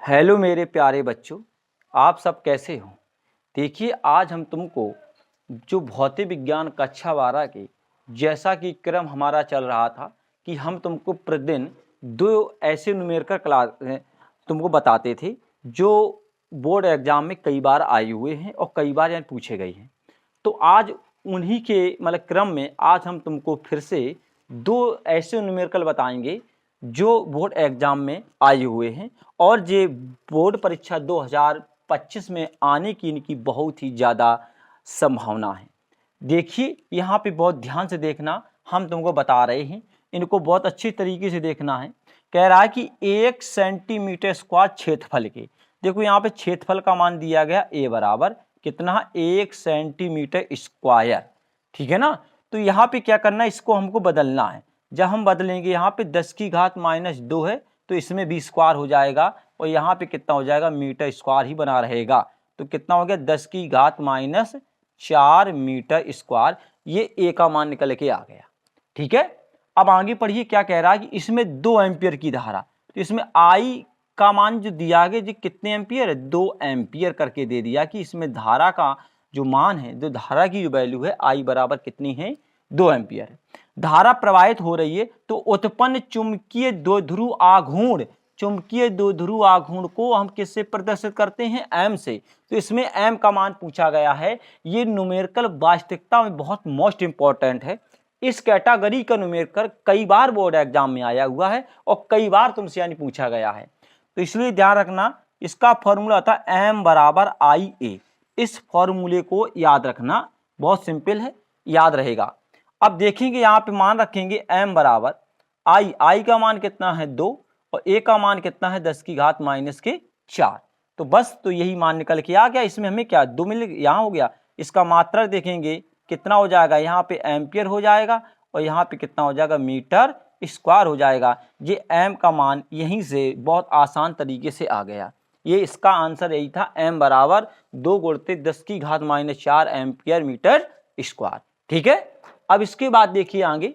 Hello मेरे प्यारे बच्चों, आप सब कैसे हो। देखिए, आज हम तुमको जो भौतिक विज्ञान कक्षा 12 के जैसा कि क्रम हमारा चल रहा था कि हम तुमको प्रतिदिन दो ऐसे न्यूमेरिकल क्लास तुमको बताते थे जो बोर्ड एग्जाम में कई बार आए हुए हैं और कई बार यहाँ पूछे गए हैं। तो आज उन्हीं के क्रम में आज हम तुमको फिर से दो ऐसे न्यूमेरिकल बताएंगे जो बोर्ड एग्जाम में आए हुए हैं और ये बोर्ड परीक्षा 2025 में आने की इनकी बहुत ही ज़्यादा संभावना है। देखिए, यहाँ पे बहुत ध्यान से देखना, हम तुमको बता रहे हैं, इनको बहुत अच्छी तरीके से देखना है। कह रहा है कि 1 सेंटीमीटर स्क्वायर क्षेत्रफल के, देखो यहाँ पे क्षेत्रफल का मान दिया गया ए बराबर कितना, 1 सेंटीमीटर स्क्वायर, ठीक है ना। तो यहाँ पे क्या करना है, इसको हमको बदलना है। जब हम बदलेंगे, यहाँ पे 10 की घात -2 है तो इसमें भी स्क्वायर हो जाएगा और यहाँ पे कितना हो जाएगा, मीटर स्क्वायर ही बना रहेगा। तो कितना हो गया, 10 की घात -4 मीटर स्क्वायर। ये ए का मान निकल के आ गया, ठीक है। अब आगे पढ़िए, क्या कह रहा है कि इसमें 2 एम्पियर की धारा, तो इसमें आई का मान जो दिया गया जी कितने एम्पियर है, 2 एम्पियर करके दे दिया कि इसमें धारा का जो मान है, जो धारा की जो वैल्यू है आई बराबर कितनी है, 2 एम्पियर है। धारा प्रवाहित हो रही है तो उत्पन्न चुंबकीय द्विध्रुव आघूर्ण, चुंबकीय द्विध्रुव आघूर्ण को हम किससे प्रदर्शित करते हैं, एम से। तो इसमें एम का मान पूछा गया है। ये न्यूमेरिकल वास्तविकता में बहुत मोस्ट इंपॉर्टेंट है। इस कैटेगरी का न्यूमेरिकल कई बार बोर्ड एग्जाम में आया हुआ है और कई बार तुमसे यानी पूछा गया है। तो इसलिए ध्यान रखना, इसका फॉर्मूला था एम बराबर आई ए। इस फॉर्मूले को याद रखना, बहुत सिंपल है, याद रहेगा। अब देखेंगे, यहाँ पे मान रखेंगे m बराबर आई का मान कितना है 2 और a का मान कितना है 10 की घात -4। तो बस, तो यही मान निकल के आ गया। इसमें हमें क्या 2 मिल यहाँ हो गया। इसका मात्रक देखेंगे कितना हो जाएगा, यहाँ पे एम्पियर हो जाएगा और यहाँ पे कितना हो जाएगा, मीटर स्क्वायर हो जाएगा। ये m का मान यहीं से बहुत आसान तरीके से आ गया। ये इसका आंसर यही था, m बराबर 2 गुणित 10 की घात -4 एम्पियर मीटर स्क्वायर, ठीक है। अब इसके बाद देखिए आगे,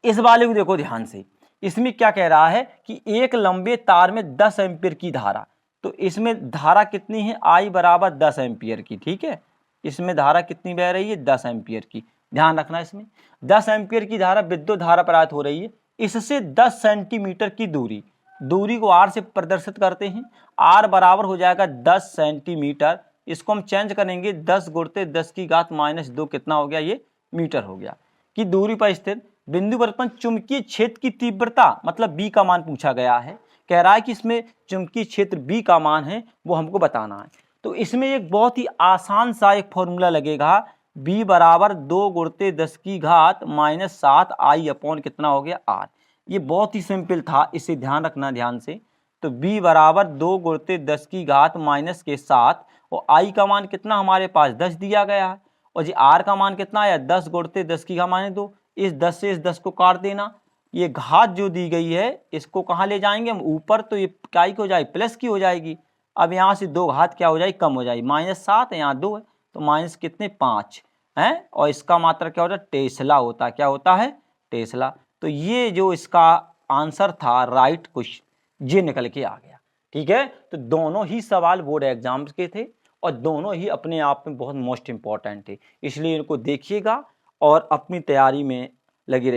इस वाले को देखो ध्यान से। इसमें क्या कह रहा है कि एक लंबे तार में 10 एम्पियर की धारा, तो इसमें धारा कितनी है, आई बराबर 10 एम्पियर की, ठीक है। इसमें धारा कितनी बह रही है, 10 एम्पियर की। ध्यान रखना, इसमें 10 एम्पियर की धारा, विद्युत धारा प्रवाहित हो रही है। इससे 10 सेंटीमीटर की दूरी को आर से प्रदर्शित करते हैं। आर बराबर हो जाएगा 10 सेंटीमीटर। इसको हम चेंज करेंगे, 10 गुणित 10 की घात -2 कितना हो गया, ये मीटर हो गया। कि दूरी पर स्थित बिंदु पर उत्पन्न चुंबकीय क्षेत्र की तीव्रता, मतलब बी का मान पूछा गया है। कह रहा है कि इसमें चुंबकीय क्षेत्र बी का मान है वो हमको बताना है। तो इसमें एक बहुत ही आसान सा एक फॉर्मूला लगेगा, बी बराबर 2 गुणित 10 की घात -7 आई अपॉन कितना हो गया, आर। ये बहुत ही सिंपल था, इसे ध्यान रखना ध्यान से। तो बी बराबर 2 गुणित 10 की घात -7 और आई का मान कितना हमारे पास 10 दिया गया है और जी आर का मान कितना आया, 10 गुणित 10 की घात -2। इस 10 से इस 10 को काट देना। ये घात जो दी गई है इसको कहाँ ले जाएंगे हम, ऊपर, तो ये क्या की हो जाएगी, प्लस की हो जाएगी। अब यहाँ से 2 घात क्या हो जाएगी, कम हो जाएगी। -7 है, यहाँ 2 है, तो माइनस कितने 5 है। और इसका मात्रा क्या होता है, टेस्ला होता है। क्या होता है, टेस्ला। तो ये जो इसका आंसर था राइट क्वेश्चन, ये निकल के आ गया, ठीक है। तो दोनों ही सवाल बोर्ड एग्जाम्स के थे और दोनों ही अपने आप में बहुत मोस्ट इंपॉर्टेंट थे। इसलिए इनको देखिएगा और अपनी तैयारी में लगी रहिए।